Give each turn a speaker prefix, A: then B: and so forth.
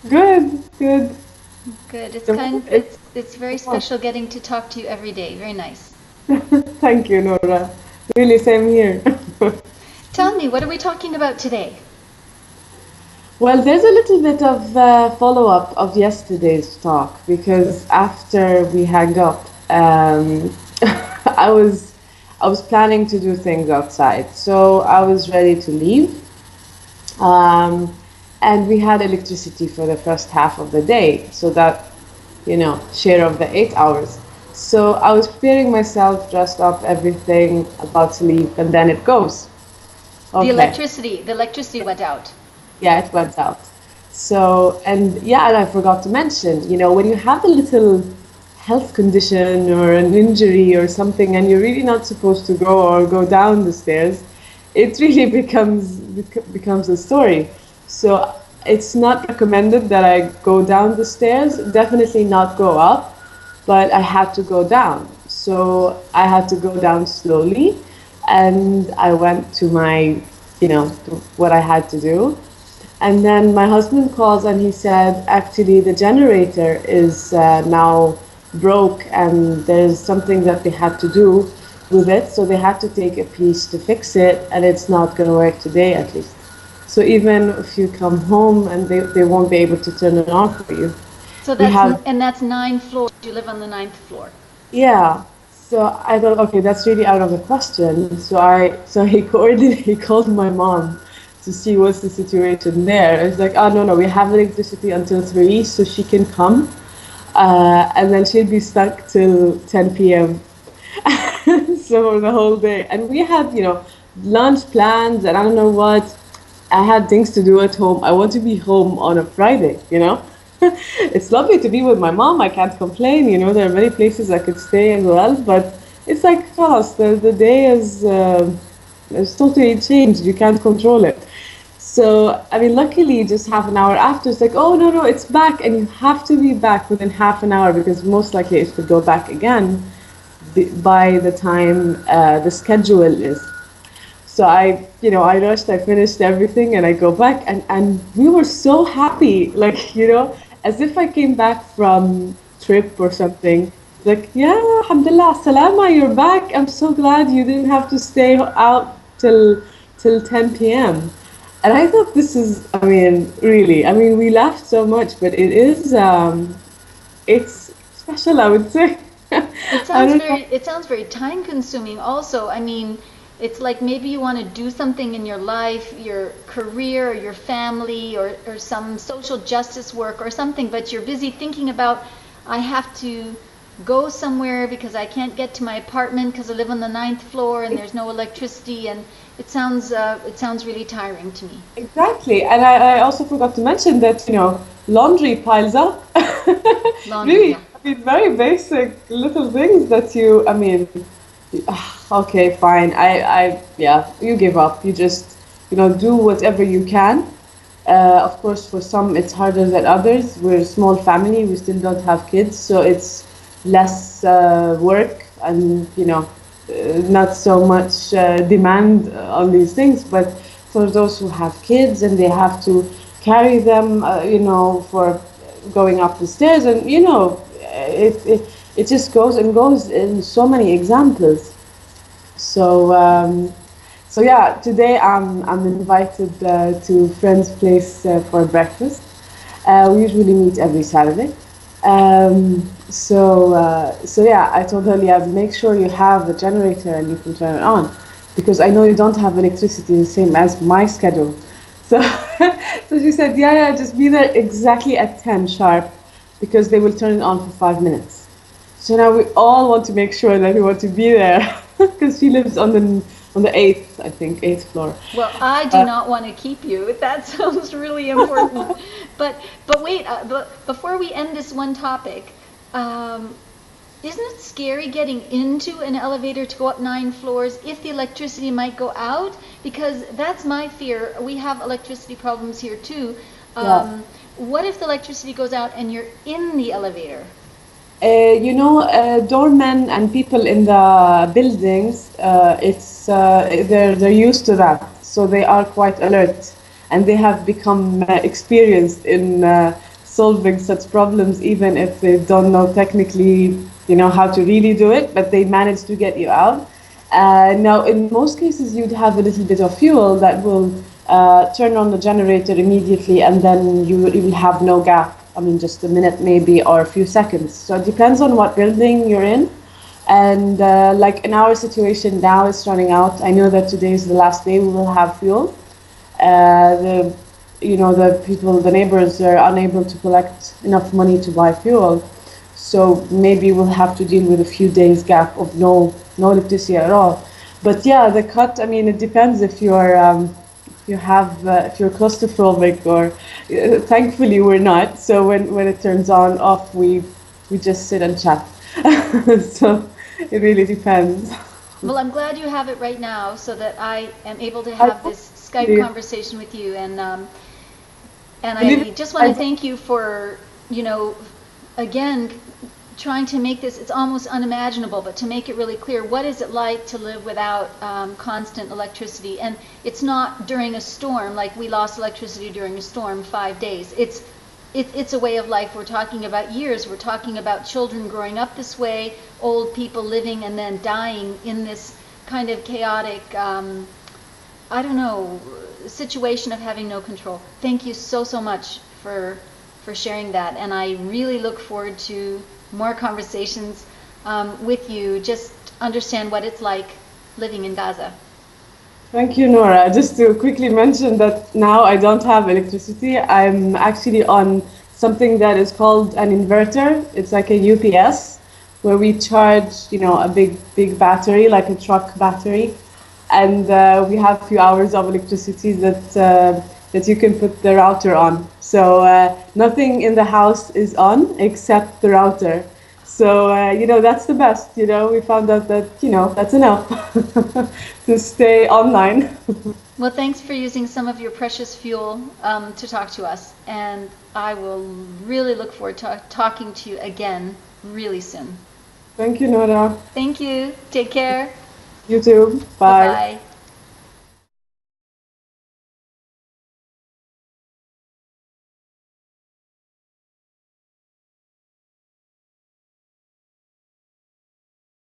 A: Good, good.
B: Good. It's
A: The
B: kind
A: mood is
B: it's very
A: on.
B: special getting to talk to you every day. Very nice.
A: Thank you, Nora. Really, same here.
B: Tell me, what are we talking about today?
A: Well, there's a little bit of follow-up of yesterday's talk because after we hang up, I was I was planning to do things outside, so I was ready to leave. Um, and we had electricity for the first half of the day, so that, share of the 8 hours. So I was preparing myself, dressed up, everything, about to leave, and then it goes. Okay,
B: The electricity went out.
A: yeah, it went out. So, and yeah, and I forgot to mention, when you have a little health condition or an injury or something, and you're really not supposed to go down the stairs, it really becomes a story. So it's not recommended that I go down the stairs. Definitely not go up, but I had to go down. So I had to go down slowly, and I went to to what I had to do. And then my husband calls and he said, actually, the generator is now broke and there's something that they had to do with it. So they had to take a piece to fix it and it's not going to work today at least. So even if you come home and they won't be able to turn it on for you.
B: So
A: We have,
B: that's 9 floors. You live on the ninth floor.
A: yeah. So I thought, okay, that's really out of the question. So he he called my mom to see what's the situation there. It's like, oh no, we have electricity until 3, so she can come, and then she'll be stuck till 10 p.m. So the whole day, and we had lunch plans, and I don't know what. I had things to do at home. I want to be home on a Friday. It's lovely to be with my mom. I can't complain. There are many places I could stay as well, but it's like, خلاص, the day is totally changed. You can't control it. So, I mean, luckily, just half an hour after, it's like, oh, no, it's back. And you have to be back within half an hour because most likely it could go back again by the time the schedule is. So I rushed, I finished everything, and I go back, and we were so happy, like, as if I came back from trip or something. Like, yeah, alhamdulillah, salama, you're back. I'm so glad you didn't have to stay out till 10 p.m. And I thought this is, I mean, really, I mean, we laughed so much, but it's special, I would say. I don't know.
B: It sounds very time consuming also. I mean, it's like maybe you want to do something in your life, your career, or your family, or some social justice work or something, but you're busy thinking about, I have to go somewhere because I can't get to my apartment because I live on the ninth floor and there's no electricity, and it sounds really tiring to me.
A: Exactly. And I also forgot to mention that, laundry piles up.
B: Laundry,
A: Really,
B: yeah.
A: I mean, very basic little things that I mean, okay, fine. Yeah, you give up. You just, do whatever you can. Of course, for some it's harder than others. We're a small family. We still don't have kids, so it's less work and not so much demand on these things. But for those who have kids and they have to carry them, for going up the stairs, and it just goes and goes in so many examples. So yeah, today I'm invited to friend's place for breakfast. We usually meet every Saturday. So yeah, I told her, yeah, make sure you have the generator and you can turn it on, because I know you don't have electricity the same as my schedule. So so she said, yeah, just be there exactly at 10 sharp, because they will turn it on for 5 minutes. So now we all want to make sure that we want to be there because she lives on the eighth, I think, eighth floor.
B: Well, I do
A: Uh,
B: not want to keep you. That sounds really important. But wait, but before we end this one topic, um, isn't it scary getting into an elevator to go up 9 floors if the electricity might go out? Because that's my fear. We have electricity problems here too.
A: yeah.
B: What if the electricity goes out and you're in the elevator?
A: Doormen and people in the buildings, they're used to that, so they are quite alert, and they have become experienced in solving such problems, even if they don't know technically, how to really do it, but they manage to get you out. Now, in most cases, you'd have a little bit of fuel that will turn on the generator immediately, and then you will have no gap. I mean, just a minute maybe, or a few seconds. So it depends on what building you're in. And like in our situation now, it's running out. I know that today is the last day we will have fuel. The the people, the neighbors are unable to collect enough money to buy fuel. So maybe we'll have to deal with a few days gap of no electricity at all. But yeah, the cut. I mean, it depends if if you're claustrophobic or. Thankfully, we're not. So when it turns on off, we just sit and chat. So it really depends.
B: Well, I'm glad you have it right now so that I am able to
A: I
B: have this Skype conversation with you. And I just want to thank you for, again, trying to make this, it's almost unimaginable, but to make it really clear, what is it like to live without constant electricity? And it's not during a storm, like we lost electricity during a storm, 5 days. It's a way of life. We're talking about years. We're talking about children growing up this way, old people living and then dying in this kind of chaotic, I don't know, situation of having no control. Thank you so much for sharing that, and I really look forward to more conversations with you. Just understand what it's like living in Gaza.
A: Thank you, Nora. Just to quickly mention that now I don't have electricity. I'm actually on something that is called an inverter. It's like a UPS where we charge, a big battery, like a truck battery, and we have a few hours of electricity that you can put the router on. So nothing in the house is on except the router. So, that's the best, we found out that, that's enough to stay online.
B: Well, thanks for using some of your precious fuel to talk to us. And I will really look forward to talking to you again really soon.
A: Thank you, Nora.
B: Thank you. Take care.
A: You too. Bye.
B: Bye-bye.